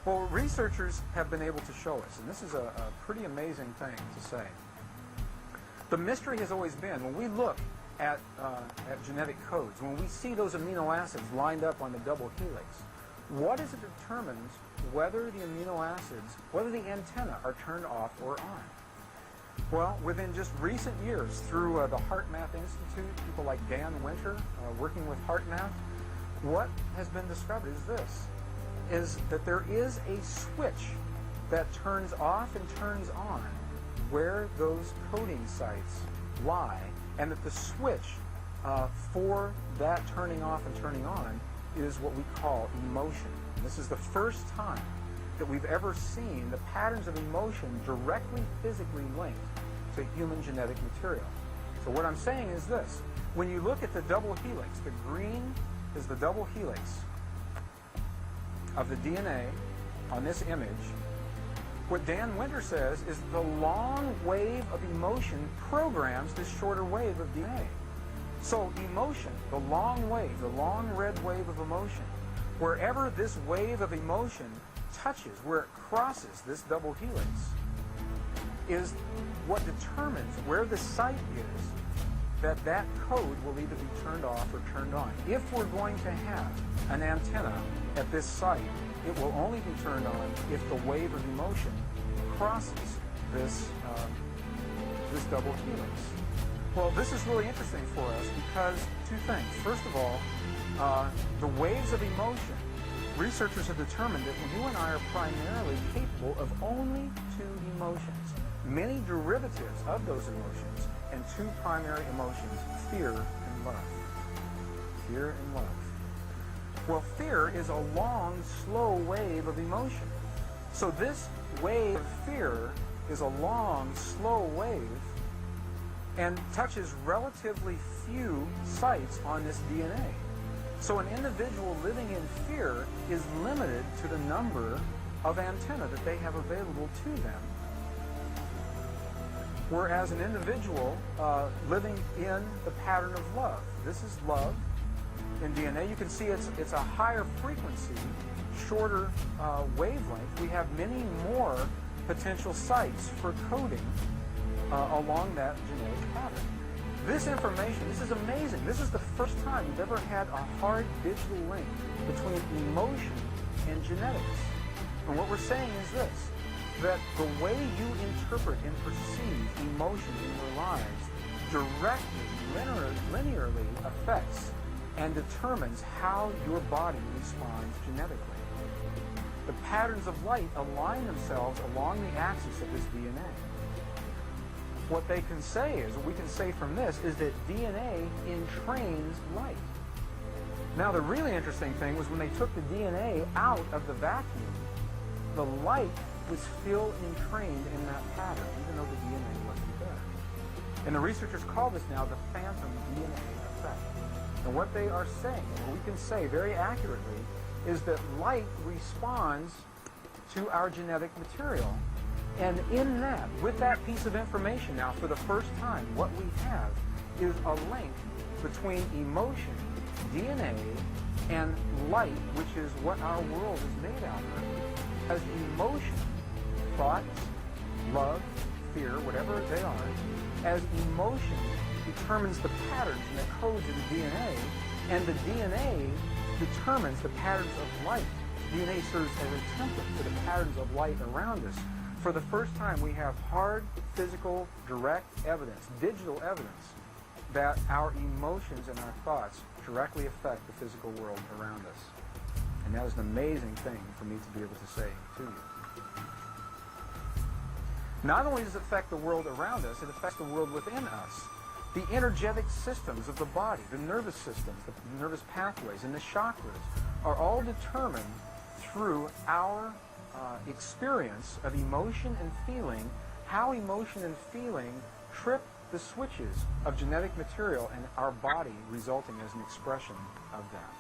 Well, researchers have been able to show us, and this is a pretty amazing thing to say. The mystery has always been, when we look at genetic codes, when we see those amino acids lined up on the double helix, what is it that determines whether the amino acids, whether the antennae are turned off or on? Well, within just recent years, through the HeartMath Institute, people like Dan Winter working with HeartMath, what has been discovered is that there is a switch that turns off and turns on where those coding sites lie, and that the switch for that turning off and turning on is what we call emotion. And this is the first time that we've ever seen the patterns of emotion directly physically linked to human genetic material. So what I'm saying is this: when you look at the double helix, the green is the double helix of the DNA on this image. What Dan Winter says is the long wave of emotion programs this shorter wave of DNA. So emotion, the long wave, the long red wave of emotion, wherever this wave of emotion touches, where it crosses this double helix, is what determines where the site is that code will either be turned off or turned on. If we're going to have an antenna at this site, it will only be turned on if the wave of emotion crosses this double helix. Well, this is really interesting for us because two things. First of all, the waves of emotion, researchers have determined that you and I are primarily capable of only two emotions, many derivatives of those emotions, and two primary emotions, fear and love. Fear and love. Well, fear is a long, slow wave of emotion. So this wave of fear is a long, slow wave and touches relatively few sites on this DNA. So an individual living in fear is limited to the number of antennae that they have available to them. Whereas an individual living in the pattern of love, this is love in DNA, you can see it's a higher frequency, shorter wavelength. We have many more potential sites for coding along that genetic pattern. This information, this is amazing. This is the first time we've ever had a hard digital link between emotion and genetics. And what we're saying is this: that the way you interpret and perceive emotion in your lives directly, linearly affects and determines how your body responds genetically. The patterns of light align themselves along the axis of this DNA. What they can say is, what we can say from this, is that DNA entrains light. Now, the really interesting thing was when they took the DNA out of the vacuum, the light was still entrained in that pattern, even though the DNA wasn't there. And the researchers call this now the phantom DNA effect. And what they are saying, what we can say very accurately, is that light responds to our genetic material. And in that, with that piece of information now, for the first time, what we have is a link between emotion, DNA, and light, which is what our world is made out of. As emotion, thoughts, love, fear, whatever they are, as emotion determines the patterns and the codes of the DNA, and the DNA determines the patterns of light. DNA serves as a template for the patterns of light around us. For the first time, we have hard, physical, direct evidence, digital evidence, that our emotions and our thoughts directly affect the physical world around us. And that is an amazing thing for me to be able to say to you. Not only does it affect the world around us, it affects the world within us. The energetic systems of the body, the nervous systems, the nervous pathways, and the chakras are all determined through our experience of emotion and feeling, how emotion and feeling trip the switches of genetic material and our body resulting as an expression of that.